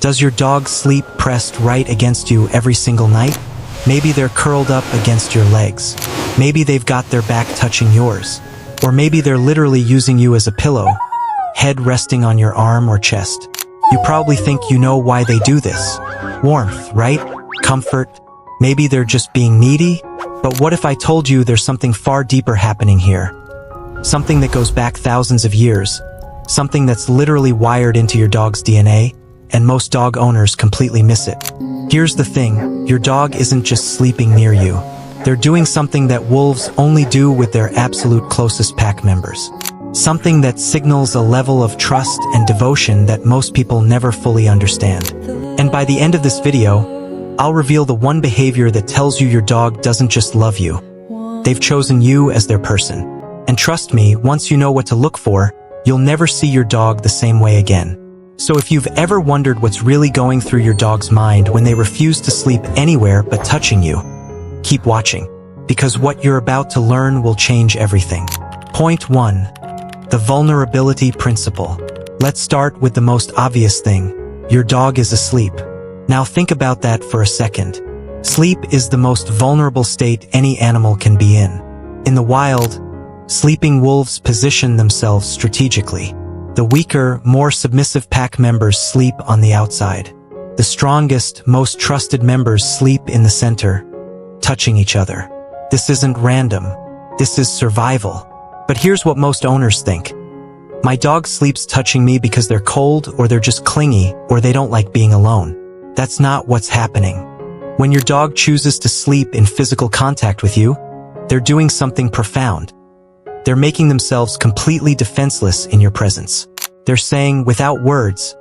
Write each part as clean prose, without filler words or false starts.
Does your dog sleep pressed right against you every single night? Maybe they're curled up against your legs. Maybe they've got their back touching yours. Or maybe they're literally using you as a pillow, head resting on your arm or chest. You probably think you know why they do this. Warmth, right? Comfort. Maybe they're just being needy? But what if I told you there's something far deeper happening here? Something that goes back thousands of years. Something that's literally wired into your dog's DNA, and most dog owners completely miss it. Here's the thing, your dog isn't just sleeping near you. They're doing something that wolves only do with their absolute closest pack members. Something that signals a level of trust and devotion that most people never fully understand. And by the end of this video, I'll reveal the one behavior that tells you your dog doesn't just love you. They've chosen you as their person. And trust me, once you know what to look for, you'll never see your dog the same way again. So if you've ever wondered what's really going through your dog's mind when they refuse to sleep anywhere but touching you, keep watching, because what you're about to learn will change everything. Point 1. The vulnerability principle. Let's start with the most obvious thing. Your dog is asleep. Now think about that for a second. Sleep is the most vulnerable state any animal can be in. In the wild, sleeping wolves position themselves strategically. The weaker, more submissive pack members sleep on the outside. The strongest, most trusted members sleep in the center, touching each other. This isn't random. This is survival. But here's what most owners think. My dog sleeps touching me because they're cold, or they're just clingy, or they don't like being alone. That's not what's happening. When your dog chooses to sleep in physical contact with you, they're doing something profound. They're making themselves completely defenseless in your presence. They're saying, without words,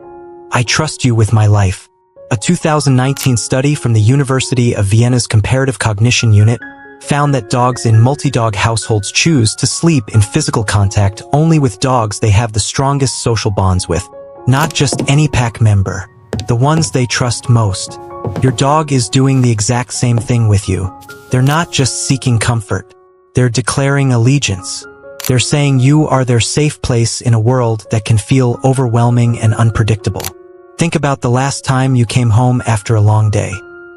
I trust you with my life. A 2019 study from the University of Vienna's Comparative Cognition Unit found that dogs in multi-dog households choose to sleep in physical contact only with dogs they have the strongest social bonds with. Not just any pack member, the ones they trust most. Your dog is doing the exact same thing with you. They're not just seeking comfort. They're declaring allegiance. They're saying you are their safe place in a world that can feel overwhelming and unpredictable. Think about the last time you came home after a long day.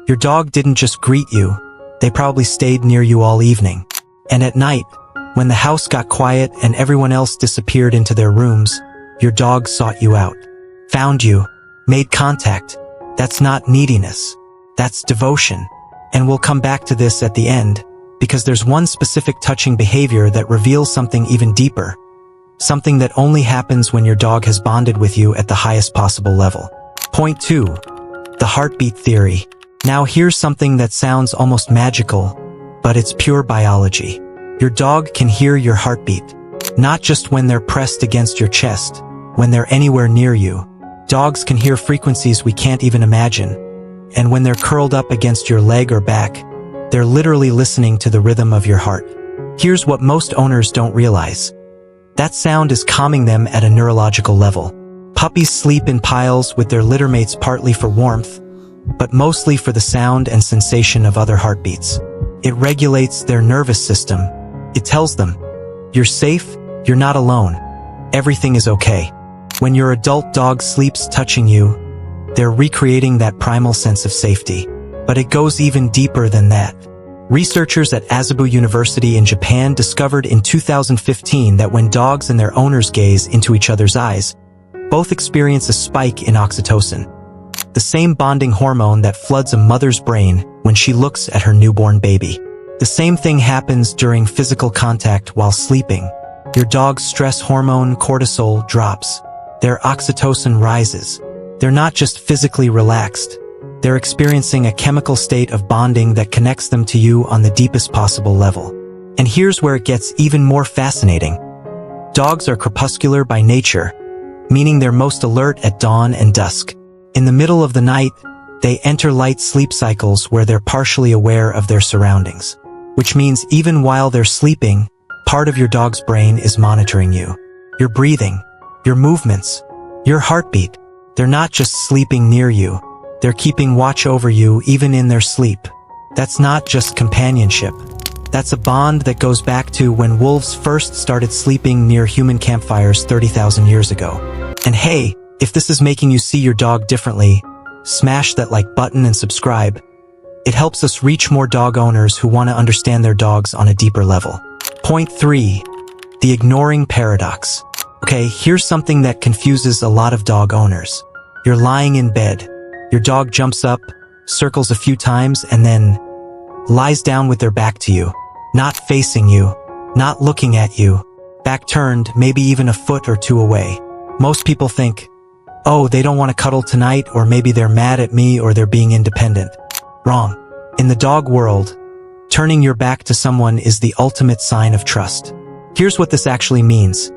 Your dog didn't just greet you, they probably stayed near you all evening. And at night, when the house got quiet and everyone else disappeared into their rooms, your dog sought you out, found you, made contact. That's not neediness. That's devotion. And we'll come back to this at the end, because there's one specific touching behavior that reveals something even deeper. Something that only happens when your dog has bonded with you at the highest possible level. Point 2. The heartbeat theory. Now here's something that sounds almost magical, but it's pure biology. Your dog can hear your heartbeat. Not just when they're pressed against your chest, when they're anywhere near you. Dogs can hear frequencies we can't even imagine. And when they're curled up against your leg or back, they're literally listening to the rhythm of your heart. Here's what most owners don't realize. That sound is calming them at a neurological level. Puppies sleep in piles with their littermates partly for warmth, but mostly for the sound and sensation of other heartbeats. It regulates their nervous system. It tells them, you're safe, you're not alone, everything is okay. When your adult dog sleeps touching you, they're recreating that primal sense of safety. But it goes even deeper than that. Researchers at Asabu University in Japan discovered in 2015 that when dogs and their owners gaze into each other's eyes, both experience a spike in oxytocin, the same bonding hormone that floods a mother's brain when she looks at her newborn baby. The same thing happens during physical contact while sleeping. Your dog's stress hormone cortisol drops. Their oxytocin rises. They're not just physically relaxed. They're experiencing a chemical state of bonding that connects them to you on the deepest possible level. And here's where it gets even more fascinating. Dogs are crepuscular by nature, meaning they're most alert at dawn and dusk. In the middle of the night, they enter light sleep cycles where they're partially aware of their surroundings. Which means even while they're sleeping, part of your dog's brain is monitoring you. Your breathing, your movements, your heartbeat. They're not just sleeping near you. They're keeping watch over you even in their sleep. That's not just companionship. That's a bond that goes back to when wolves first started sleeping near human campfires 30,000 years ago. And hey, if this is making you see your dog differently, smash that like button and subscribe. It helps us reach more dog owners who want to understand their dogs on a deeper level. Point 3. The ignoring paradox. Okay, here's something that confuses a lot of dog owners. You're lying in bed. Your dog jumps up, circles a few times, and then lies down with their back to you. Not facing you, not looking at you, back turned, maybe even a foot or two away. Most people think, oh, they don't want to cuddle tonight, or maybe they're mad at me, or they're being independent. Wrong. In the dog world, turning your back to someone is the ultimate sign of trust. Here's what this actually means.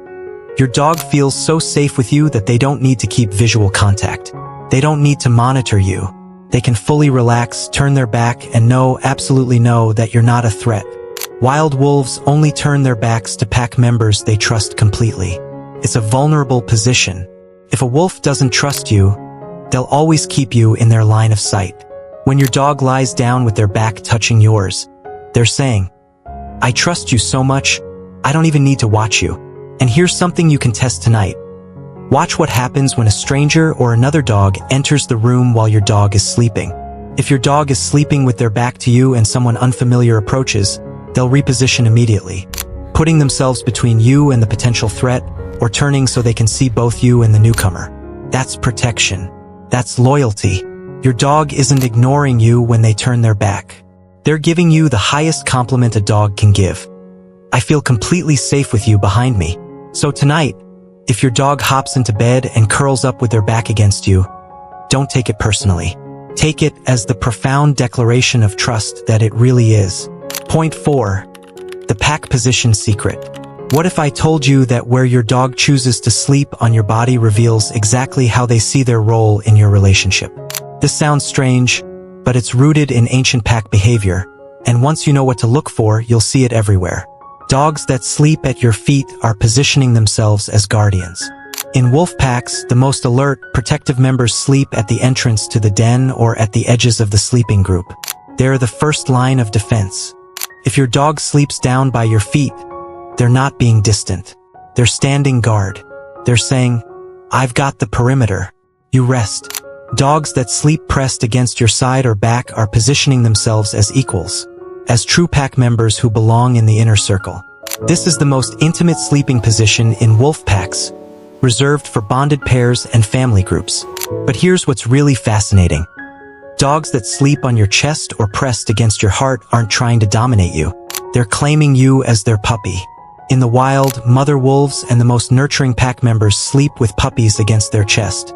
Your dog feels so safe with you that they don't need to keep visual contact. They don't need to monitor you. They can fully relax, turn their back, and absolutely know that you're not a threat. Wild wolves only turn their backs to pack members they trust completely. It's a vulnerable position. If a wolf doesn't trust you, they'll always keep you in their line of sight. When your dog lies down with their back touching yours, they're saying, I trust you so much, I don't even need to watch you. And here's something you can test tonight. Watch what happens when a stranger or another dog enters the room while your dog is sleeping. If your dog is sleeping with their back to you and someone unfamiliar approaches, they'll reposition immediately, putting themselves between you and the potential threat, or turning so they can see both you and the newcomer. That's protection. That's loyalty. Your dog isn't ignoring you when they turn their back. They're giving you the highest compliment a dog can give. I feel completely safe with you behind me. So tonight, if your dog hops into bed and curls up with their back against you, don't take it personally. Take it as the profound declaration of trust that it really is. Point 4. The pack position secret. What if I told you that where your dog chooses to sleep on your body reveals exactly how they see their role in your relationship? This sounds strange, but it's rooted in ancient pack behavior, and once you know what to look for, you'll see it everywhere. Dogs that sleep at your feet are positioning themselves as guardians. In wolf packs, the most alert, protective members sleep at the entrance to the den or at the edges of the sleeping group. They're the first line of defense. If your dog sleeps down by your feet, they're not being distant. They're standing guard. They're saying, I've got the perimeter. You rest. Dogs that sleep pressed against your side or back are positioning themselves as equals, as true pack members who belong in the inner circle. This is the most intimate sleeping position in wolf packs, reserved for bonded pairs and family groups. But here's what's really fascinating. Dogs that sleep on your chest or pressed against your heart aren't trying to dominate you. They're claiming you as their puppy. In the wild, mother wolves and the most nurturing pack members sleep with puppies against their chest,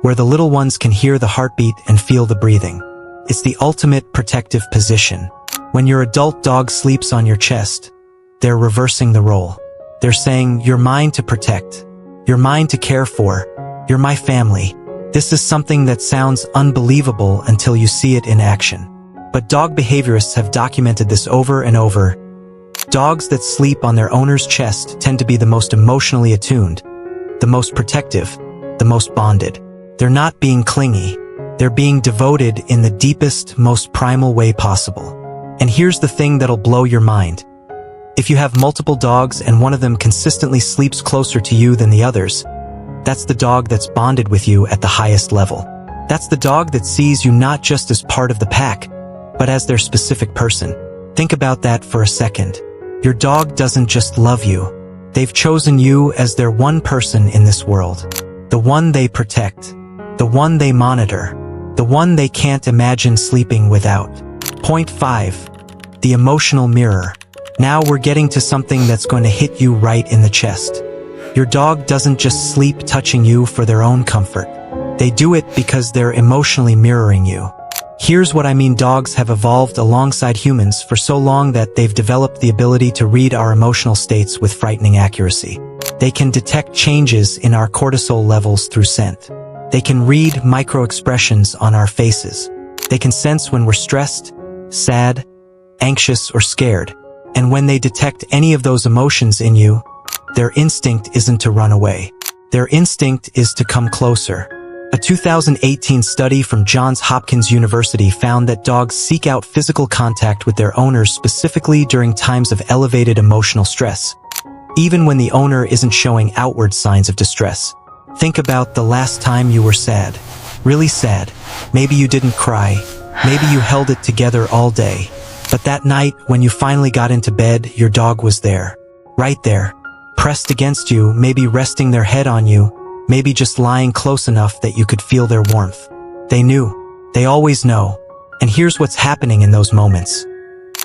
where the little ones can hear the heartbeat and feel the breathing. It's the ultimate protective position. When your adult dog sleeps on your chest, they're reversing the role. They're saying, you're mine to protect. You're mine to care for. You're my family. This is something that sounds unbelievable until you see it in action. But dog behaviorists have documented this over and over. Dogs that sleep on their owner's chest tend to be the most emotionally attuned, the most protective, the most bonded. They're not being clingy. They're being devoted in the deepest, most primal way possible. And here's the thing that'll blow your mind. If you have multiple dogs and one of them consistently sleeps closer to you than the others, that's the dog that's bonded with you at the highest level. That's the dog that sees you not just as part of the pack, but as their specific person. Think about that for a second. Your dog doesn't just love you. They've chosen you as their one person in this world. The one they protect. The one they monitor. The one they can't imagine sleeping without. Point 5. The emotional mirror. Now we're getting to something that's going to hit you right in the chest. Your dog doesn't just sleep touching you for their own comfort. They do it because they're emotionally mirroring you. Here's what I mean. Dogs have evolved alongside humans for so long that they've developed the ability to read our emotional states with frightening accuracy. They can detect changes in our cortisol levels through scent. They can read micro-expressions on our faces. They can sense when we're stressed, sad, anxious, or scared. And when they detect any of those emotions in you, their instinct isn't to run away. Their instinct is to come closer. A 2018 study from Johns Hopkins University found that dogs seek out physical contact with their owners specifically during times of elevated emotional stress, even when the owner isn't showing outward signs of distress. Think about the last time you were sad. Really sad. Maybe you didn't cry. Maybe you held it together all day. But that night, when you finally got into bed, your dog was there. Right there. Pressed against you, maybe resting their head on you, maybe just lying close enough that you could feel their warmth. They knew. They always know. And here's what's happening in those moments.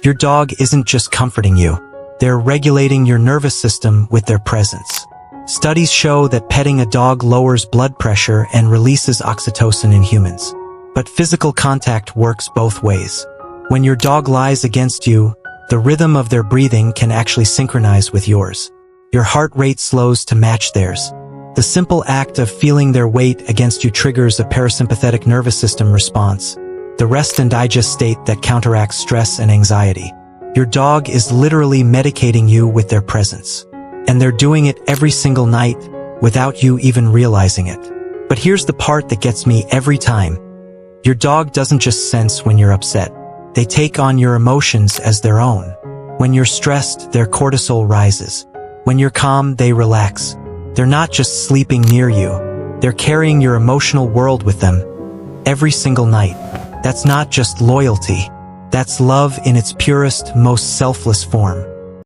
Your dog isn't just comforting you. They're regulating your nervous system with their presence. Studies show that petting a dog lowers blood pressure and releases oxytocin in humans. But physical contact works both ways. When your dog lies against you, the rhythm of their breathing can actually synchronize with yours. Your heart rate slows to match theirs. The simple act of feeling their weight against you triggers a parasympathetic nervous system response, the rest and digest state that counteracts stress and anxiety. Your dog is literally medicating you with their presence. And they're doing it every single night, without you even realizing it. But here's the part that gets me every time. Your dog doesn't just sense when you're upset. They take on your emotions as their own. When you're stressed, their cortisol rises. When you're calm, they relax. They're not just sleeping near you. They're carrying your emotional world with them. Every single night. That's not just loyalty. That's love in its purest, most selfless form.